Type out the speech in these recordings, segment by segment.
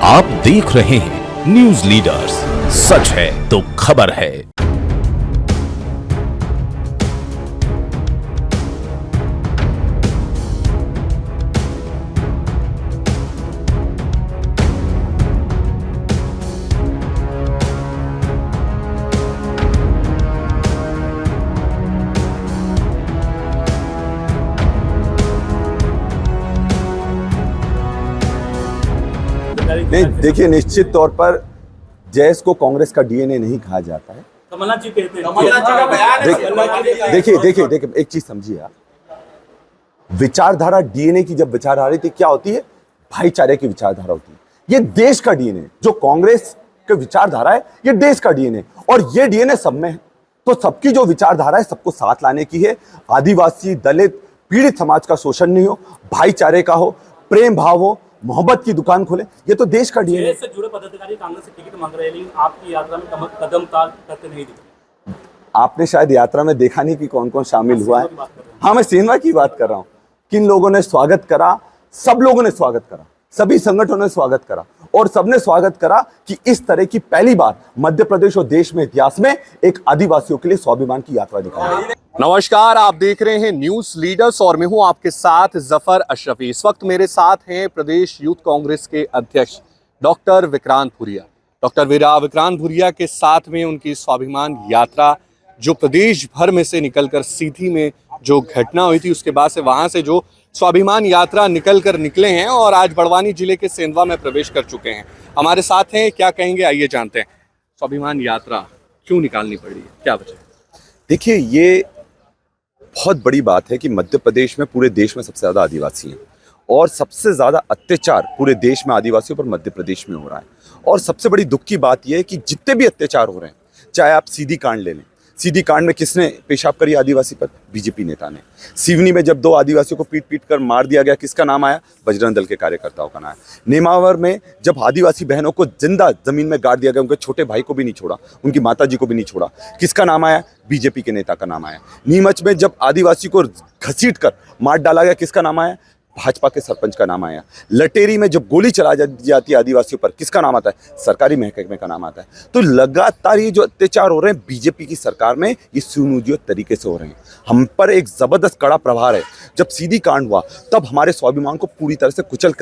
आप देख रहे हैं न्यूज लीडर्स, सच है तो खबर है। नहीं, देखिए, निश्चित तौर पर जयेश को कांग्रेस का डीएनए नहीं कहा जाता है। कमलनाथ जी कहते हैं। देखिए, एक चीज समझिए आप, विचारधारा डीएनए की जब विचारधारा थी क्या होती है? भाईचारे की विचारधारा होती है। ये देश का डीएनए, जो कांग्रेस की विचारधारा है, ये देश का डीएनए, और ये डीएनए सब में है। तो सबकी जो विचारधारा है सबको साथ लाने की है। आदिवासी, दलित, पीड़ित समाज का शोषण नहीं हो, भाईचारे का हो, प्रेम भाव हो, मोहब्बत की दुकान खोले, ये तो देश का डीएनए। से जुड़े पदाधिकारी कांग्रेस से टिकट मांग रहे हैं, लेकिन आपकी यात्रा में कदम ताल करते नहीं दिखे। आपने शायद यात्रा में देखा नहीं कि कौन कौन शामिल हुआ है। हाँ, मैं सेनवा की बात कर रहा हूँ। किन लोगों ने स्वागत करा? सब लोगों ने स्वागत करा, सभी संगठनों ने स्वागत करा, और सबने स्वागत करा कि इस तरह की पहली बार मध्य प्रदेश और देश में इतिहास में एक आदिवासियों के लिए स्वाभिमान की यात्रा निकाली। नमस्कार, आप देख रहे हैं न्यूज लीडर्स और मैं हूं आपके साथ जफर अशरफी। इस वक्त मेरे साथ हैं प्रदेश यूथ कांग्रेस के अध्यक्ष डॉक्टर विक्रांत भूरिया। डॉक्टर विक्रांत भूरिया के साथ में उनकी स्वाभिमान यात्रा, जो प्रदेश भर में से निकलकर सीधी में जो घटना हुई थी, उसके बाद से वहां से जो स्वाभिमान यात्रा निकले हैं और आज बड़वानी जिले के सेंधवा में प्रवेश कर चुके हैं। हमारे साथ हैं, क्या कहेंगे आइए जानते हैं। स्वाभिमान यात्रा क्यों निकालनी पड़ी है, क्या वजह? देखिए, ये बहुत बड़ी बात है कि मध्य प्रदेश में, पूरे देश में सबसे ज्यादा आदिवासी हैं, और सबसे ज्यादा अत्याचार पूरे देश में आदिवासियों पर मध्य प्रदेश में हो रहा है। और सबसे बड़ी दुख की बात यह है कि जितने भी अत्याचार हो रहे हैं, चाहे आप सीधी कांड ले लें, सीधी कांड में किसने पेशाब करी आदिवासी पर? बीजेपी नेता ने। सिवनी में जब 2 आदिवासियों को पीट पीट कर मार दिया गया, किसका नाम आया? बजरंग दल के कार्यकर्ताओं का नाम आया। नेमावर में जब आदिवासी बहनों को जिंदा जमीन में गाड़ दिया गया, उनके छोटे भाई को भी नहीं छोड़ा, उनकी माताजी को भी नहीं छोड़ा, किसका नाम आया? बीजेपी के नेता का नाम आया। नीमच में जब आदिवासी को घसीट कर मार डाला गया, किसका नाम आया? भाजपा के सरपंच का नाम आया। लटेरी में जब गोली चला जाती है आदिवासियों पर, किसका नाम आता है? सरकारी महकमे का नाम आता है। तो लगातार ये जो अत्याचार हो रहे हैं बीजेपी की सरकार में, ये सुनियोजित तरीके से हो रहे हैं। हम पर एक जबरदस्त कड़ा प्रहार है। जब सीधी कांड हुआ तब हमारे स्वाभिमान को पूरी तरह से कुचल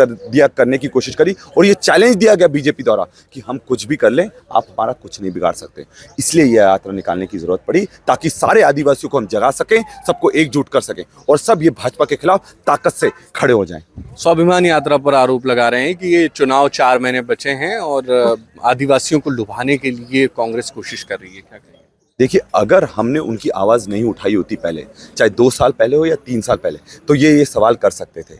करने की कोशिश करी, और ये चैलेंज दिया गया बीजेपी द्वारा कि हम कुछ भी कर लें, आप हमारा कुछ नहीं बिगाड़ सकते। इसलिए यह यात्रा निकालने की जरूरत पड़ी, ताकि सारे आदिवासियों को हम जगा सकें, सबको एकजुट कर सकें, और सब ये भाजपा के खिलाफ ताकत से खड़े हो जाएं। स्वाभिमान यात्रा पर आरोप लगा रहे हैं कि ये चुनाव 4 महीने बचे हैं और आदिवासियों को लुभाने के लिए कांग्रेस कोशिश कर रही है, क्या कहेंगे? देखिए, अगर हमने उनकी आवाज़ नहीं उठाई होती पहले, चाहे 2 साल पहले हो या 3 साल पहले, तो ये सवाल कर सकते थे।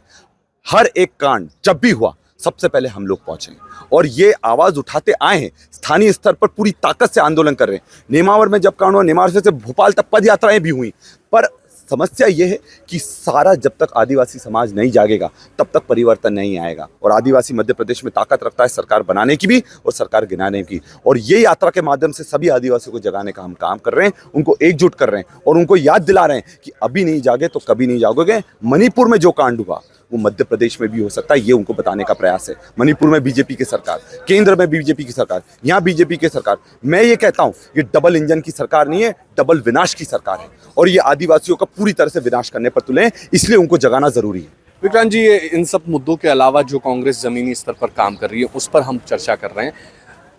हर एक कांड जब भी हुआ, सबसे पहले हम लोग पहुंचे और ये आवाज़ उठाते आए हैं। स्थानीय स्तर पर पूरी ताकत से आंदोलन कर रहे हैं। नेमावर में जब कांड हुआ, नेमावर से भोपाल तक पद यात्राएं भी हुई, पर समस्या ये है कि सारा जब तक आदिवासी समाज नहीं जागेगा तब तक परिवर्तन नहीं आएगा। और आदिवासी मध्य प्रदेश में ताकत रखता है सरकार बनाने की भी और सरकार गिराने की। और ये यात्रा के माध्यम से सभी आदिवासियों को जगाने का हम काम कर रहे हैं, उनको एकजुट कर रहे हैं और उनको याद दिला रहे हैं कि अभी नहीं जागे तो कभी नहीं जागोगे। मणिपुर में जो कांड हुआ वो मध्य प्रदेश में भी हो सकता है, ये उनको बताने का प्रयास है। मणिपुर में बीजेपी की सरकार, केंद्र में बीजेपी की सरकार, यहाँ बीजेपी की सरकार। मैं ये कहता हूँ, ये डबल इंजन की सरकार नहीं है, डबल विनाश की सरकार है, और ये आदिवासियों का पूरी तरह से विनाश करने पर तुले हैं, इसलिए उनको जगाना जरूरी है। विक्रांत जी, इन सब मुद्दों के अलावा जो कांग्रेस जमीनी स्तर पर काम कर रही है, उस पर हम चर्चा कर रहे हैं।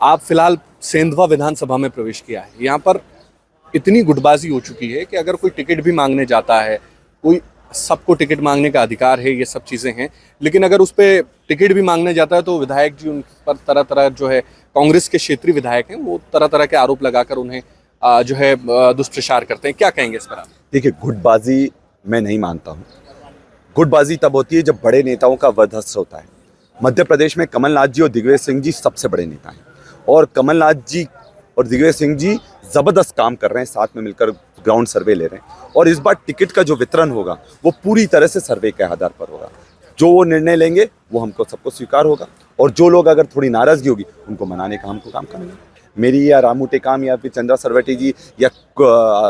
आप फिलहाल सेंधवा विधानसभा में प्रवेश किया है। यहाँ पर इतनी गुटबाजी हो चुकी है कि अगर कोई टिकट भी मांगने जाता है, कोई, सबको टिकट मांगने का अधिकार है, ये सब चीज़ें हैं, लेकिन अगर उस पर टिकट भी मांगने जाता है तो विधायक जी उन पर तरह तरह, जो है कांग्रेस के क्षेत्रीय विधायक हैं, वो तरह तरह के आरोप लगाकर उन्हें जो है दुष्प्रचार करते हैं। क्या कहेंगे इस पर आप? देखिए, गुटबाजी मैं नहीं मानता हूँ। गुटबाजी तब होती है जब बड़े नेताओं का वधस्थ होता है। मध्य प्रदेश में कमलनाथ जी और दिग्विजय सिंह जी सबसे बड़े नेता हैं, और कमलनाथ जी और दिग्विजय सिंह जी ज़बरदस्त काम कर रहे हैं, साथ में मिलकर ग्राउंड सर्वे ले रहे हैं। और इस बार टिकट का जो वितरण होगा वो पूरी तरह से सर्वे के आधार पर होगा। जो वो निर्णय लेंगे वो हमको सबको स्वीकार होगा, और जो लोग अगर थोड़ी नाराज़गी होगी उनको मनाने का हमको काम करेंगे। मेरी या रामू टेकाम या फिर चंद्रा सरवटे जी या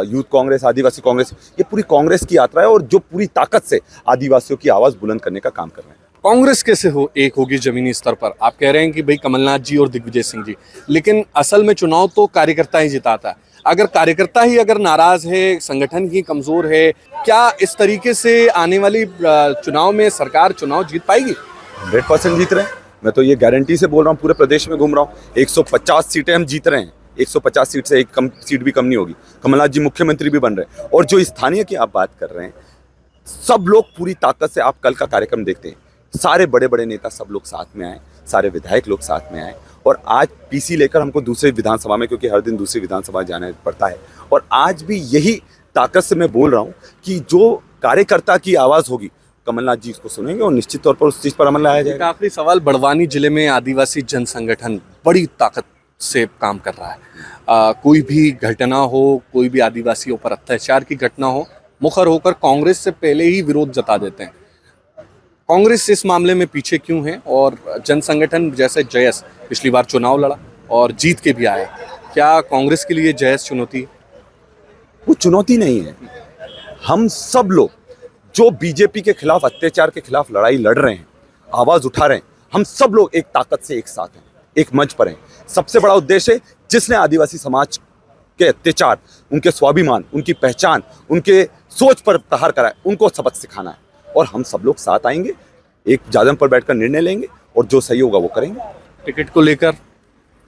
यूथ कांग्रेस, आदिवासी कांग्रेस, ये पूरी कांग्रेस की यात्रा है, और जो पूरी ताकत से आदिवासियों की आवाज़ बुलंद करने का काम कर रहे हैं। कांग्रेस कैसे हो एक होगी जमीनी स्तर पर? आप कह रहे हैं कि भाई कमलनाथ जी और दिग्विजय सिंह जी, लेकिन असल में चुनाव तो कार्यकर्ता ही जिताता है। अगर कार्यकर्ता ही अगर नाराज है, संगठन ही कमजोर है, क्या इस तरीके से आने वाली चुनाव में सरकार चुनाव जीत पाएगी? 100% जीत रहे हैं। मैं तो ये गारंटी से बोल रहा हूँ, पूरे प्रदेश में घूम रहा हूँ। 150 सीटें हम जीत रहे हैं। 150 सीट से एक कम सीट भी कम नहीं होगी। कमलनाथ जी मुख्यमंत्री भी बन रहे हैं। और जो स्थानीय की आप बात कर रहे हैं, सब लोग पूरी ताकत से, आप कल का कार्यक्रम देखते हैं, सारे बड़े बड़े नेता सब लोग साथ में आए, सारे विधायक लोग साथ में आए। और आज पीसी लेकर हमको दूसरे विधानसभा में, क्योंकि हर दिन दूसरी विधानसभा जाना पड़ता है, और आज भी यही ताकत से मैं बोल रहा हूँ कि जो कार्यकर्ता की आवाज़ होगी, कमलनाथ जी इसको सुनेंगे और निश्चित तौर पर उस चीज़ पर अमल लाया जाएगा। एक आखिरी सवाल, बड़वानी जिले में आदिवासी जन संगठन बड़ी ताकत से काम कर रहा है। कोई भी घटना हो, कोई भी आदिवासियों पर अत्याचार की घटना हो, मुखर होकर कांग्रेस से पहले ही विरोध जता देते हैं। कांग्रेस इस मामले में पीछे क्यों है? और जन संगठन जैसे जयस पिछली बार चुनाव लड़ा और जीत के भी आया, क्या कांग्रेस के लिए जयस चुनौती? वो चुनौती नहीं है। हम सब लोग जो बीजेपी के खिलाफ, अत्याचार के खिलाफ लड़ाई लड़ रहे हैं, आवाज उठा रहे हैं, हम सब लोग एक ताकत से एक साथ हैं, एक मंच पर हैं। सबसे बड़ा उद्देश्य, जिसने आदिवासी समाज के अत्याचार, उनके स्वाभिमान, उनकी पहचान, उनके सोच पर प्रहार करा है, उनको सबक सिखाना है। और हम सब लोग साथ आएंगे, एक जादम पर बैठकर निर्णय लेंगे और जो सही होगा वो करेंगे। टिकट को लेकर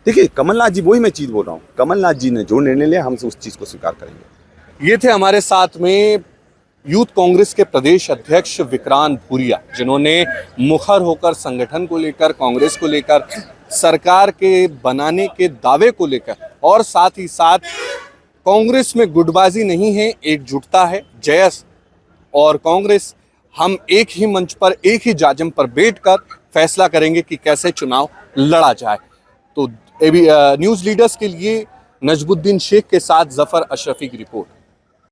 देखिए, कमलनाथ जी, वही मैं चीज़ बोल रहा हूँ, कमलनाथ जी ने जो निर्णय लिया, हम उस चीज़ को स्वीकार करेंगे। ये थे हमारे साथ में यूथ कांग्रेस के प्रदेश अध्यक्ष विक्रांत भूरिया, जिन्होंने मुखर होकर संगठन को लेकर, कांग्रेस को लेकर, सरकार के बनाने के दावे को लेकर, और साथ ही साथ कांग्रेस में गुटबाजी नहीं है, एकजुटता है। जयस और कांग्रेस, हम एक ही मंच पर, एक ही जाजम पर बैठकर फैसला करेंगे कि कैसे चुनाव लड़ा जाए। तो न्यूज़ लीडर्स के लिए नजमुद्दीन शेख के साथ जफर अशरफी की रिपोर्ट।